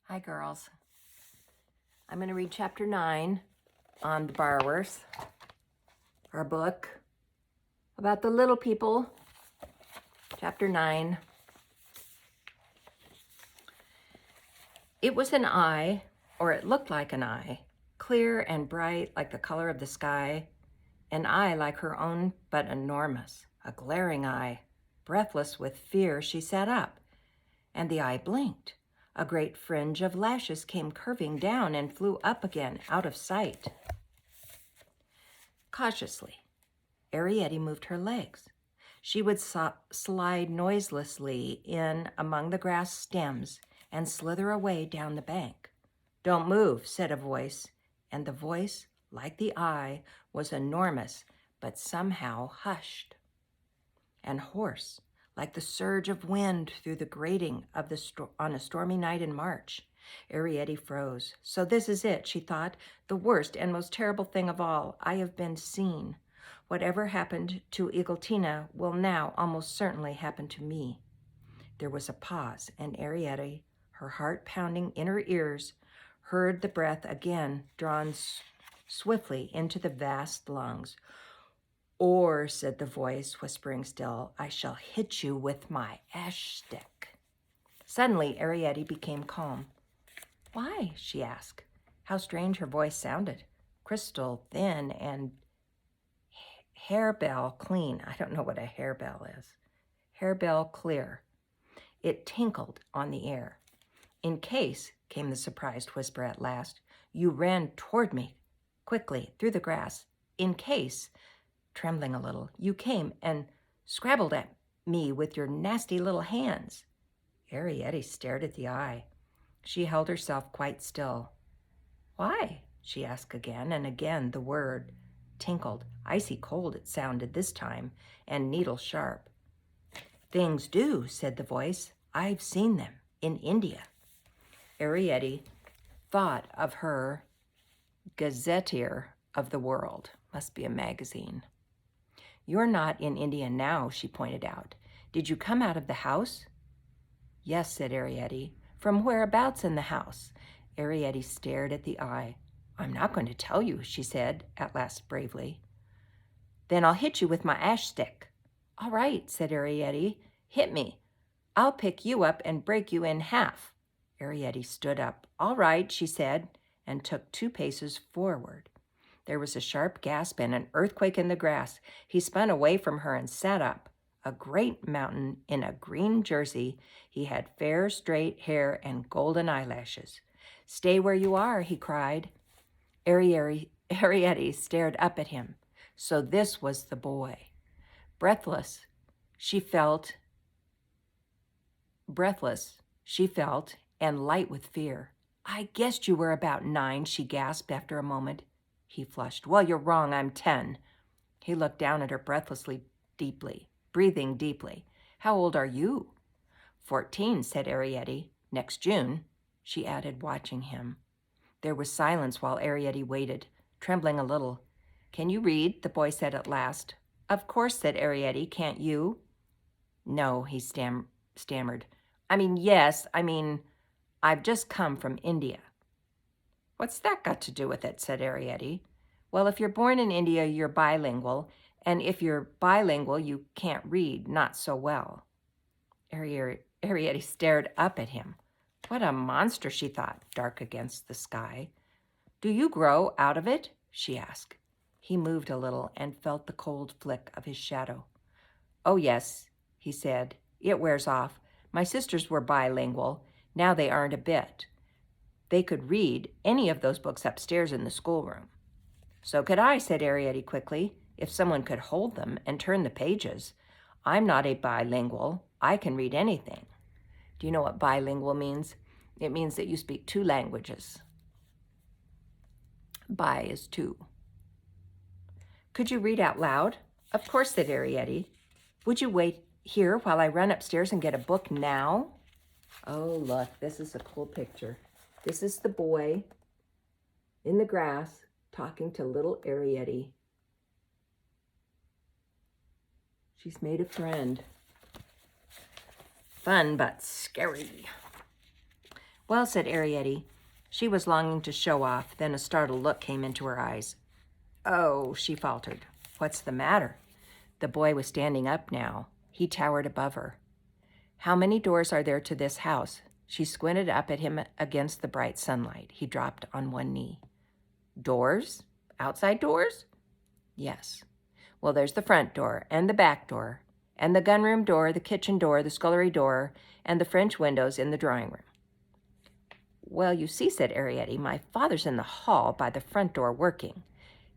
Hi, girls. I'm going to read chapter 9 on The Borrowers, our book about the little people. Chapter 9. It was an eye, or it looked like an eye, clear and bright like the color of the sky, an eye like her own but enormous, a glaring eye. Breathless with fear, she sat up, and the eye blinked. A great fringe of lashes came curving down and flew up again out of sight. Cautiously, Arrietty moved her legs. She would slide noiselessly in among the grass stems and slither away down the bank. "Don't move," said a voice, and the voice, like the eye, was enormous, but somehow hushed and hoarse, like the surge of wind through the grating of on a stormy night in March. Arrietty froze. So this is it, she thought, the worst and most terrible thing of all. I have been seen. Whatever happened to Eagletina will now almost certainly happen to me. There was a pause, and Arrietty, her heart pounding in her ears, heard the breath again drawn swiftly into the vast lungs. "Or," said the voice, whispering still, "I shall hit you with my ash stick." Suddenly, Arrietty became calm. "Why?" she asked. How strange her voice sounded. Crystal thin and harebell clean. I don't know what a harebell is. Harebell clear. It tinkled on the air. "In case," came the surprised whisper at last, "you ran toward me quickly through the grass. In case," trembling a little, "you came and scrabbled at me with your nasty little hands." Arrietty stared at the eye. She held herself quite still. "Why?" she asked again, and again the word tinkled. Icy cold it sounded this time, and needle sharp. "Things do," said the voice. "I've seen them in India." Arrietty thought of her Gazetteer of the World. Must be a magazine. "You're not in India now," she pointed out. "Did you come out of the house?" "Yes," said Arrietty. "From whereabouts in the house?" Arrietty stared at the eye. "I'm not going to tell you," she said, at last bravely. "Then I'll hit you with my ash stick." "All right," said Arrietty. "Hit me. I'll pick you up and break you in half." Arrietty stood up. "All right," she said, and took 2 paces forward. There was a sharp gasp and an earthquake in the grass. He spun away from her and sat up. A great mountain in a green jersey. He had fair, straight hair and golden eyelashes. "Stay where you are," he cried. Arrietty stared up at him. So this was the boy. Breathless, she felt, and light with fear. "I guessed you were about 9, she gasped after a moment. He flushed. "Well, you're wrong. I'm 10. He looked down at her breathlessly, breathing deeply. "How old are you?" 14, said Arrietty. "Next June," she added, watching him. There was silence while Arrietty waited, trembling a little. "Can you read?" the boy said at last. "Of course," said Arrietty. "Can't you?" "No," he stammered. Yes, I've just come from India." "What's that got to do with it?" said Arrietty. "Well, if you're born in India, you're bilingual, and if you're bilingual, you can't read, not so well." Arrietty stared up at him. What a monster, she thought, dark against the sky. "Do you grow out of it?" she asked. He moved a little and felt the cold flick of his shadow. "Oh, yes," he said. "It wears off. My sisters were bilingual. Now they aren't a bit. They could read any of those books upstairs in the schoolroom." "So could I," said Arrietty quickly, "if someone could hold them and turn the pages. I'm not a bilingual. I can read anything." Do you know what bilingual means? It means that you speak 2 languages. Bi is 2. "Could you read out loud?" "Of course," said Arrietty. "Would you wait here while I run upstairs and get a book now?" Oh, look, this is a cool picture. This is the boy in the grass talking to little Arrietty. She's made a friend. Fun, but scary. Well, said Arrietty. She was longing to show off, then a startled look came into her eyes. Oh, she faltered. What's the matter? The boy was standing up now. He towered above her. How many doors are there to this house? She squinted up at him against the bright sunlight. He dropped on one knee. Doors? Outside doors? Yes. Well, there's the front door and the back door and the gunroom door, the kitchen door, the scullery door, and the French windows in the drawing room. Well, you see, said Arrietty, my father's in the hall by the front door working.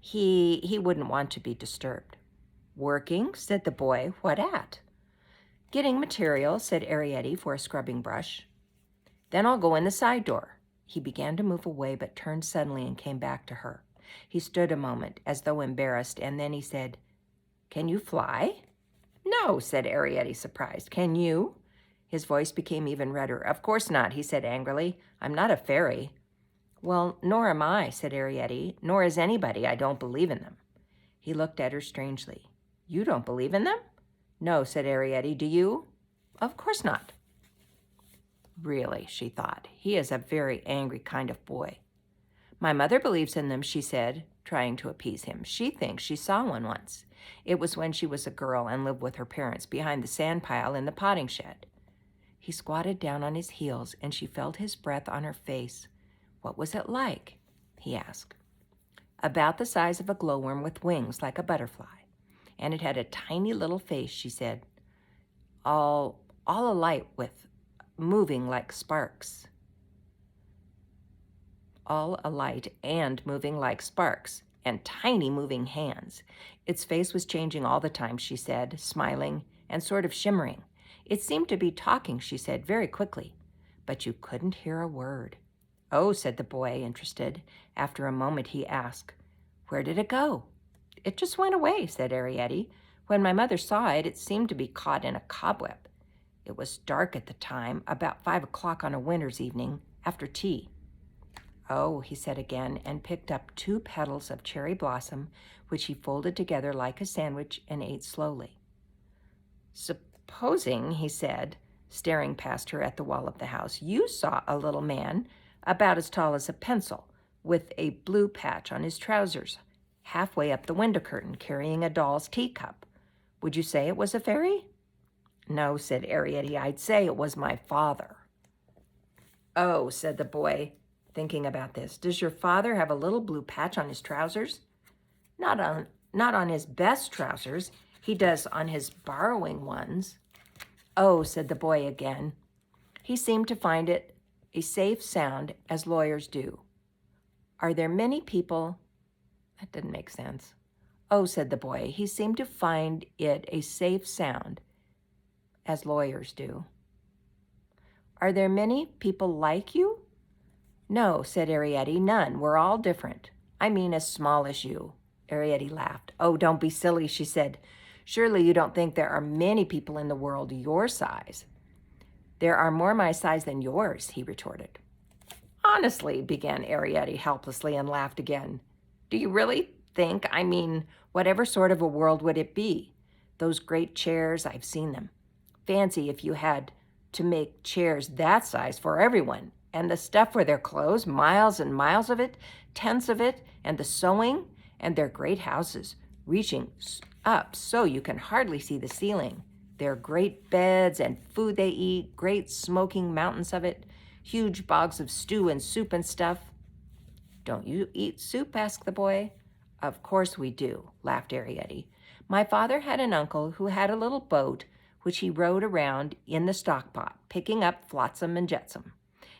He wouldn't want to be disturbed. Working? Said the boy. What at? Getting material, said Arrietty, for a scrubbing brush. Then I'll go in the side door. He began to move away, but turned suddenly and came back to her. He stood a moment, as though embarrassed, and then he said, Can you fly? No, said Arrietty, surprised. Can you? His voice became even redder. Of course not, he said angrily. I'm not a fairy. Well, nor am I, said Arrietty, nor is anybody. I don't believe in them. He looked at her strangely. You don't believe in them? No, said Arrietty. Do you? Of course not. Really, she thought, he is a very angry kind of boy. My mother believes in them, she said, trying to appease him. She thinks she saw one once. It was when she was a girl and lived with her parents behind the sand pile in the potting shed. He squatted down on his heels, and she felt his breath on her face. What was it like? He asked. About the size of a glowworm with wings like a butterfly. And it had a tiny little face, she said, all alight with moving like sparks. All alight and moving like sparks, and tiny moving hands. Its face was changing all the time, she said, smiling and sort of shimmering. It seemed to be talking, she said, very quickly, but you couldn't hear a word. Oh, said the boy, interested. After a moment, he asked, Where did it go? It just went away, said Arrietty. When my mother saw it, it seemed to be caught in a cobweb. It was dark at the time, about 5 o'clock on a winter's evening, after tea. Oh, he said again, and picked up 2 petals of cherry blossom, which he folded together like a sandwich and ate slowly. Supposing, he said, staring past her at the wall of the house, you saw a little man about as tall as a pencil, with a blue patch on his trousers, halfway up the window curtain, carrying a doll's teacup. Would you say it was a fairy? No, said Arrietty, I'd say it was my father. Oh, said the boy, thinking about this. Does your father have a little blue patch on his trousers? Not on his best trousers. He does on his borrowing ones. Oh, said the boy again. He seemed to find it a safe sound, as lawyers do. Are there many people? That didn't make sense. Oh, said the boy. He seemed to find it a safe sound, as lawyers do. Are there many people like you? No, said Arrietty, none. We're all different. I mean as small as you. Arrietty laughed. Oh, don't be silly, she said. Surely you don't think there are many people in the world your size. There are more my size than yours, he retorted. Honestly, began Arrietty helplessly and laughed again. Do you really think, whatever sort of a world would it be? Those great chairs, I've seen them. Fancy if you had to make chairs that size for everyone. And the stuff for their clothes, miles and miles of it, tents of it, and the sewing, and their great houses, reaching up so you can hardly see the ceiling. Their great beds and food they eat, great smoking mountains of it, huge bogs of stew and soup and stuff. Don't you eat soup? Asked the boy. Of course we do, laughed Arrietty. My father had an uncle who had a little boat which he rowed around in the stockpot, picking up flotsam and jetsam.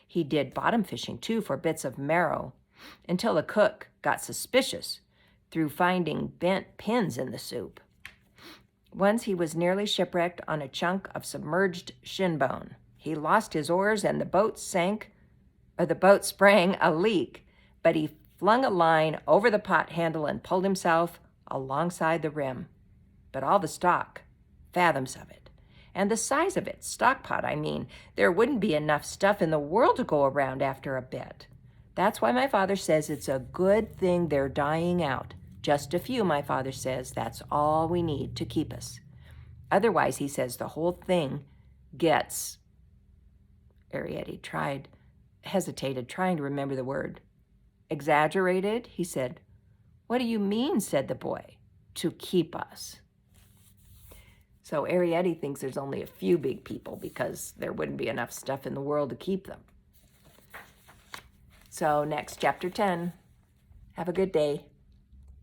He did bottom fishing, too, for bits of marrow, until the cook got suspicious through finding bent pins in the soup. Once he was nearly shipwrecked on a chunk of submerged shin bone. He lost his oars and the boat sprang a leak, but he flung a line over the pot handle and pulled himself alongside the rim. But all the stock, fathoms of it, and the size of it, stockpot, there wouldn't be enough stuff in the world to go around after a bit. That's why my father says it's a good thing they're dying out. Just a few, my father says. That's all we need to keep us. Otherwise, he says, the whole thing gets... Arrietty tried hesitated, trying to remember the word. Exaggerated, he said. What do you mean, said the boy. To keep us. So Arrietty thinks there's only a few big people because there wouldn't be enough stuff in the world to keep them. So next, chapter 10. Have a good day.